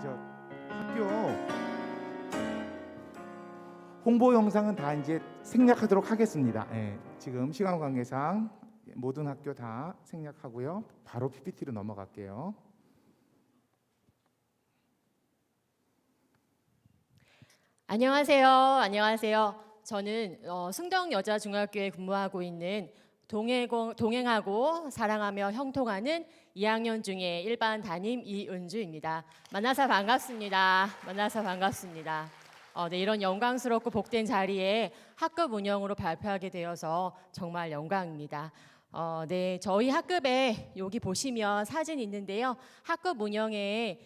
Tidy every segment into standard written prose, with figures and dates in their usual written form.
저 학교 홍보 영상은 다 이제 생략하도록 하겠습니다. 예, 지금 시간 관계상 모든 학교 다 생략하고요. 바로 PPT로 넘어갈게요. 안녕하세요. 안녕하세요. 저는 승덕여자중학교에 근무하고 있는 동행하고 사랑하며 형통하는 2학년 중에 일반 담임 이은주입니다. 만나서 반갑습니다. 만나서 반갑습니다. 네, 이런 영광스럽고 복된 자리에 학급 운영으로 발표하게 되어서 정말 영광입니다. 네, 저희 학급에 여기 보시면 사진 있는데요. 학급 운영에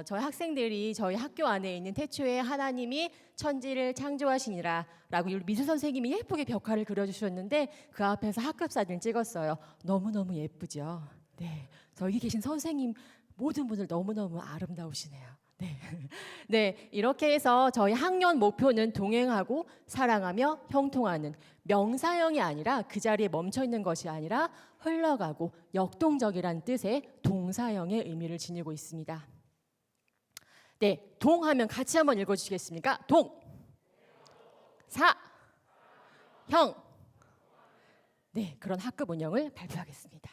저희 학생들이 저희 학교 안에 있는 태초에 하나님이 천지를 창조하시니라 라고 미술 선생님이 예쁘게 벽화를 그려주셨는데 그 앞에서 학급 사진 찍었어요. 너무너무 예쁘죠. 네, 저기 계신 선생님 모든 분들 너무너무 아름다우시네요. 네. 네, 이렇게 해서 저희 학년 목표는 동행하고 사랑하며 형통하는 명사형이 아니라 그 자리에 멈춰 있는 것이 아니라 흘러가고 역동적이라는 뜻의 동사형의 의미를 지니고 있습니다. 네, 동하면 같이 한번 읽어주시겠습니까? 동, 사, 형. 네, 그런 학급 운영을 발표하겠습니다.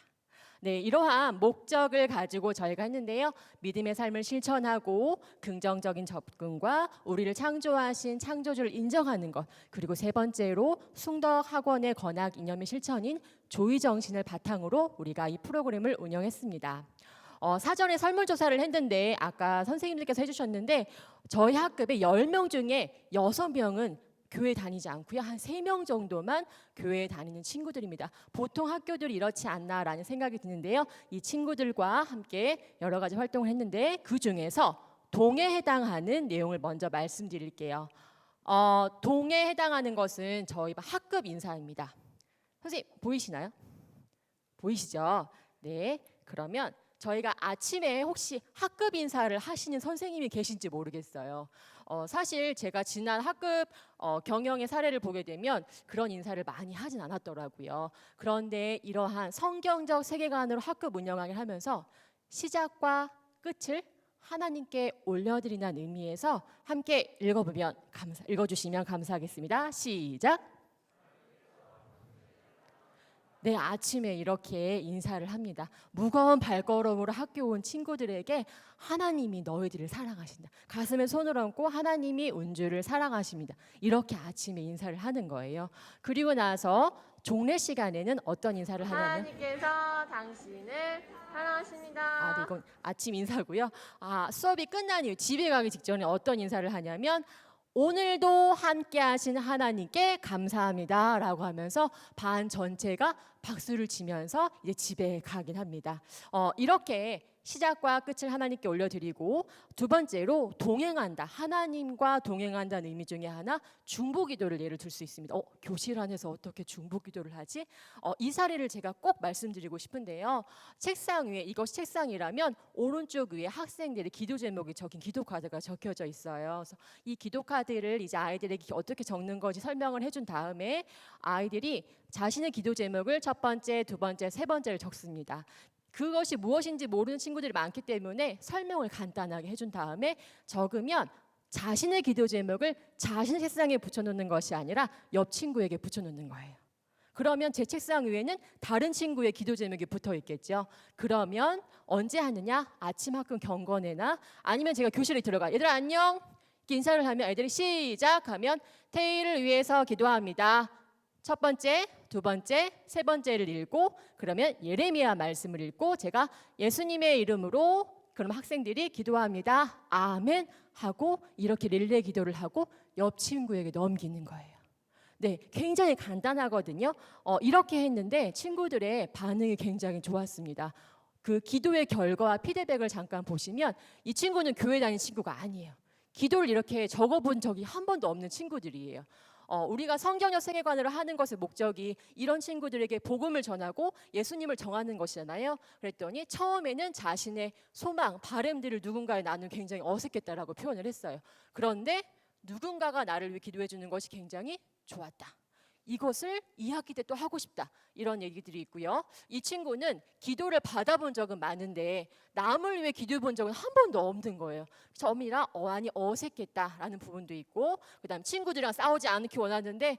네, 이러한 목적을 가지고 저희가 했는데요. 믿음의 삶을 실천하고 긍정적인 접근과 우리를 창조하신 창조주를 인정하는 것, 그리고 세 번째로 숭덕학원의 건학 이념의 실천인 조의 정신을 바탕으로 우리가 이 프로그램을 운영했습니다. 사전에 설문조사를 했는데 아까 선생님들께서 해주셨는데 저희 학급에 10명 중에 6명은 교회 다니지 않고요. 한 3명 정도만 교회에 다니는 친구들입니다. 보통 학교들이 이렇지 않나라는 생각이 드는데요. 이 친구들과 함께 여러 가지 활동을 했는데 그중에서 동에 해당하는 내용을 먼저 말씀드릴게요. 동에 해당하는 것은 저희 학급 인사입니다. 선생님 보이시나요? 보이시죠? 네. 그러면 저희가 아침에 혹시 학급 인사를 하시는 선생님이 계신지 모르겠어요. 사실 제가 지난 학급 경영의 사례를 보게 되면 그런 인사를 많이 하진 않았더라고요. 그런데 이러한 성경적 세계관으로 학급 운영을 하면서 시작과 끝을 하나님께 올려드리는 의미에서 함께 읽어주시면 감사하겠습니다. 시작. 네, 아침에 이렇게 인사를 합니다. 무거운 발걸음으로 학교 온 친구들에게 하나님이 너희들을 사랑하신다. 가슴에 손을 얹고 하나님이 은주를 사랑하십니다. 이렇게 아침에 인사를 하는 거예요. 그리고 나서 종례 시간에는 어떤 인사를 하냐면 하나님께서 당신을 사랑하십니다. 네, 이건 아침 인사고요. 수업이 끝난 이후 집에 가기 직전에 어떤 인사를 하냐면 오늘도 함께 하신 하나님께 감사합니다 라고 하면서 반 전체가 박수를 치면서 이제 집에 가긴 합니다. 이렇게 시작과 끝을 하나님께 올려드리고 두 번째로 동행한다. 하나님과 동행한다는 의미 중에 하나 중보기도를 예를 들 수 있습니다. 교실 안에서 어떻게 중보기도를 하지? 이 사례를 제가 꼭 말씀드리고 싶은데요. 책상 위에 이것이 책상이라면 오른쪽 위에 학생들의 기도 제목이 적힌 기도 카드가 적혀져 있어요. 그래서 이 기도 카드를 이제 아이들에게 어떻게 적는 건지 설명을 해준 다음에 아이들이 자신의 기도 제목을 첫 번째, 두 번째, 세 번째를 적습니다. 그것이 무엇인지 모르는 친구들이 많기 때문에 설명을 간단하게 해준 다음에 적으면 자신의 기도 제목을 자신의 책상에 붙여놓는 것이 아니라 옆 친구에게 붙여놓는 거예요. 그러면 제 책상 위에는 다른 친구의 기도 제목이 붙어 있겠죠. 그러면 언제 하느냐? 아침 학급 경건회나 아니면 제가 교실에 들어가 얘들아 안녕 이렇게 인사를 하면 애들이 시작하면 태희를 위해서 기도합니다. 첫 번째, 두 번째, 세 번째를 읽고 그러면 예레미야 말씀을 읽고 제가 예수님의 이름으로 그럼 학생들이 기도합니다. 아멘 하고 이렇게 릴레이 기도를 하고 옆 친구에게 넘기는 거예요. 네, 굉장히 간단하거든요. 이렇게 했는데 친구들의 반응이 굉장히 좋았습니다. 그 기도의 결과와 피드백을 잠깐 보시면 이 친구는 교회 다니는 친구가 아니에요. 기도를 이렇게 적어본 적이 한 번도 없는 친구들이에요. 우리가 성경적 세계관으로 하는 것의 목적이 이런 친구들에게 복음을 전하고 예수님을 정하는 것이잖아요. 그랬더니 처음에는 자신의 소망, 바램들을 누군가에 나누면 굉장히 어색했다라고 표현을 했어요. 그런데 누군가가 나를 위해 기도해 주는 것이 굉장히 좋았다. 이것을 2학기 때 또 하고 싶다. 이런 얘기들이 있고요. 이 친구는 기도를 받아본 적은 많은데 남을 위해 기도해 본 적은 한 번도 없는 거예요. 점이라 많이 어색했다라는 부분도 있고, 그다음 친구들이랑 싸우지 않기 원하는데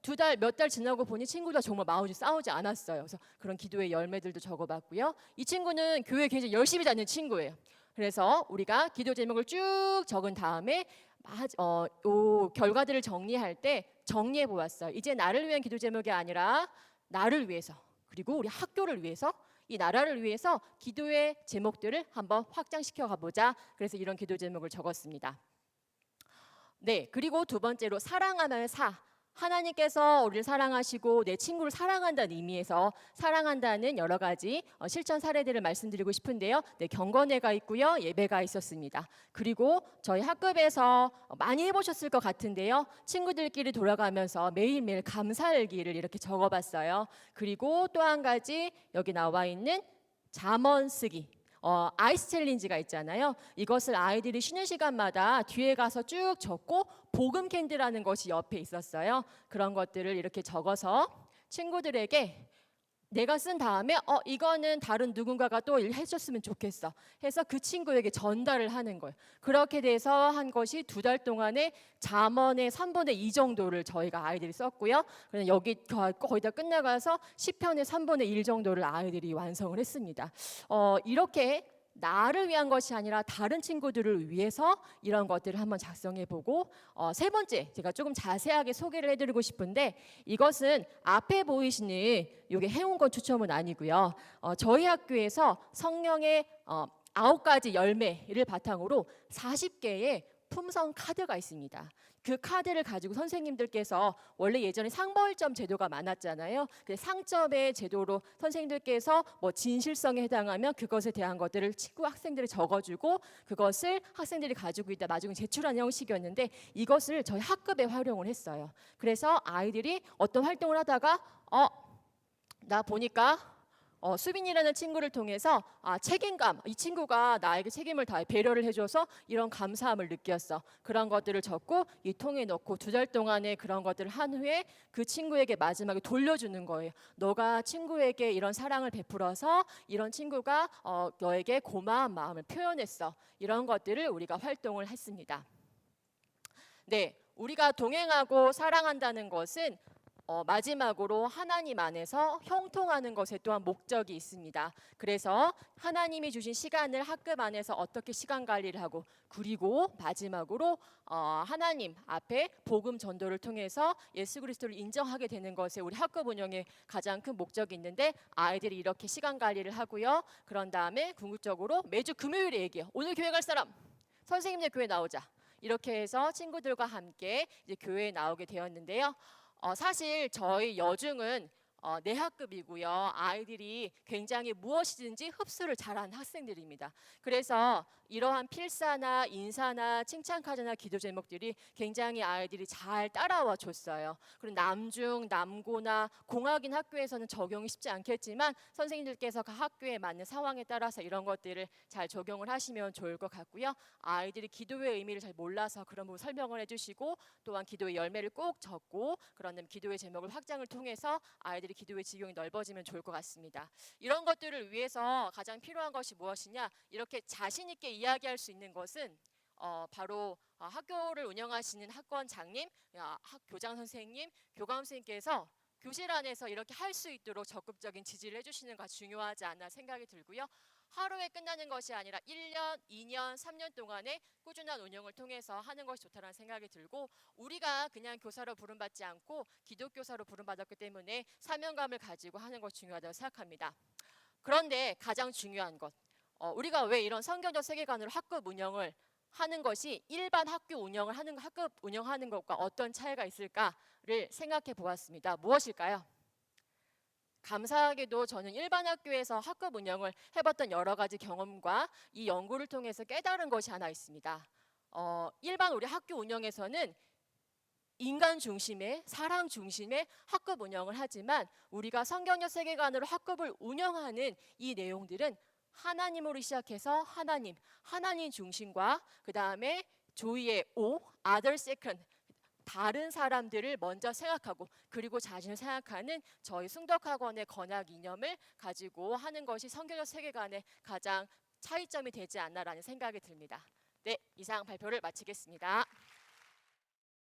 두 달, 몇 달 지나고 보니 친구들 정말 마음이 싸우지 않았어요. 그래서 그런 기도의 열매들도 적어봤고요. 이 친구는 교회 굉장히 열심히 다니는 친구예요. 그래서 우리가 기도 제목을 쭉 적은 다음에 요 결과들을 정리할 때 정리해 보았어요. 이제 나를 위한 기도 제목이 아니라 나를 위해서, 그리고 우리 학교를 위해서, 이 나라를 위해서 기도의 제목들을 한번 확장시켜 가보자. 그래서 이런 기도 제목을 적었습니다. 네, 그리고 두 번째로 사랑하면 하나님께서 우리를 사랑하시고 내 친구를 사랑한다는 의미에서 사랑한다는 여러 가지 실천 사례들을 말씀드리고 싶은데요. 네, 경건회가 있고요, 예배가 있었습니다. 그리고 저희 학급에서 많이 해보셨을 것 같은데요. 친구들끼리 돌아가면서 매일매일 감사일기를 이렇게 적어봤어요. 그리고 또 한 가지 여기 나와 있는 잠언 쓰기. 아이스 챌린지가 있잖아요. 이것을 아이들이 쉬는 시간마다 뒤에 가서 쭉 적고 복음 캔디라는 것이 옆에 있었어요. 그런 것들을 이렇게 적어서 친구들에게 내가 쓴 다음에 이거는 다른 누군가가 또 해줬으면 좋겠어 해서 그 친구에게 전달을 하는 거예요. 그렇게 돼서 한 것이 2달 동안에 잠언의 3분의 2 정도를 저희가 아이들이 썼고요. 그냥 여기 거의 다 끝나가서 시편의 3분의 1 정도를 아이들이 완성을 했습니다. 이렇게 나를 위한 것이 아니라 다른 친구들을 위해서 이런 것들을 한번 작성해보고, 세 번째 제가 조금 자세하게 소개를 해드리고 싶은데, 이것은 앞에 보이시는 이게 해온 건 추첨은 아니고요. 저희 학교에서 성령의 9가지 열매를 바탕으로 40개의 품성 카드가 있습니다. 그 카드를 가지고 선생님들께서 원래 예전에 상벌점 제도가 많았잖아요. 그 상점의 제도로 선생님들께서 뭐 진실성에 해당하면 그것에 대한 것들을 친구 학생들이 적어주고 그것을 학생들이 가지고 있다 나중에 제출하는 형식이었는데, 이것을 저희 학급에 활용을 했어요. 그래서 아이들이 어떤 활동을 하다가 나 보니까 수빈이라는 친구를 통해서 책임감, 이 친구가 나에게 책임을 다해 배려를 해줘서 이런 감사함을 느꼈어. 그런 것들을 적고 이 통에 넣고 2달 동안에 그런 것들을 한 후에 그 친구에게 마지막에 돌려주는 거예요. 너가 친구에게 이런 사랑을 베풀어서 이런 친구가 너에게 고마운 마음을 표현했어. 이런 것들을 우리가 활동을 했습니다. 네, 우리가 동행하고 사랑한다는 것은 마지막으로 하나님 안에서 형통하는 것에 또한 목적이 있습니다. 그래서 하나님이 주신 시간을 학급 안에서 어떻게 시간 관리를 하고, 그리고 마지막으로 하나님 앞에 복음 전도를 통해서 예수 그리스도를 인정하게 되는 것에 우리 학급 운영에 가장 큰 목적이 있는데, 아이들이 이렇게 시간 관리를 하고요. 그런 다음에 궁극적으로 매주 금요일에 얘기해요. 오늘 교회 갈 사람, 선생님들 교회 나오자. 이렇게 해서 친구들과 함께 이제 교회에 나오게 되었는데요. 사실 저희 여중은 내학급이고요. 아이들이 굉장히 무엇이든지 흡수를 잘하는 학생들입니다. 그래서 이러한 필사나 인사나 칭찬 카드나 기도 제목들이 굉장히 아이들이 잘 따라와 줬어요. 그리고 남중, 남고나 공학인 학교에서는 적용이 쉽지 않겠지만 선생님들께서 그 학교에 맞는 상황에 따라서 이런 것들을 잘 적용을 하시면 좋을 것 같고요. 아이들이 기도의 의미를 잘 몰라서 그런 부분 설명을 해주시고, 또한 기도의 열매를 꼭 적고, 그런 다음에 기도의 제목을 확장을 통해서 아이들이 기도의 지경이 넓어지면 좋을 것 같습니다. 이런 것들을 위해서 가장 필요한 것이 무엇이냐? 이렇게 자신 있게 이야기할 수 있는 것은 바로 학교를 운영하시는 학원장님, 교장 선생님, 교감 선생님께서 교실 안에서 이렇게 할 수 있도록 적극적인 지지를 해주시는 것이 중요하지 않나 생각이 들고요. 하루에 끝나는 것이 아니라 1년, 2년, 3년 동안의 꾸준한 운영을 통해서 하는 것이 좋다는 생각이 들고, 우리가 그냥 교사로 부름받지 않고 기독교사로 부름받았기 때문에 사명감을 가지고 하는 것이 중요하다고 생각합니다. 그런데 가장 중요한 것, 우리가 왜 이런 성경적 세계관으로 학급 운영을 하는 것이 일반 학급 운영하는 것과 어떤 차이가 있을까를 생각해 보았습니다. 무엇일까요? 감사하게도 저는 일반 학교에서 학급 운영을 해봤던 여러 가지 경험과 이 연구를 통해서 깨달은 것이 하나 있습니다. 일반 우리 학교 운영에서는 인간 중심의, 사랑 중심의 학급 운영을 하지만, 우리가 성경적 세계관으로 학급을 운영하는 이 내용들은 하나님으로 시작해서 하나님 중심과 그 다음에 조이의 O, other second, 다른 사람들을 먼저 생각하고 그리고 자신을 생각하는 저희 숭덕학원의 건학 이념을 가지고 하는 것이 성교적 세계관의 가장 차이점이 되지 않나라는 생각이 듭니다. 네, 이상 발표를 마치겠습니다.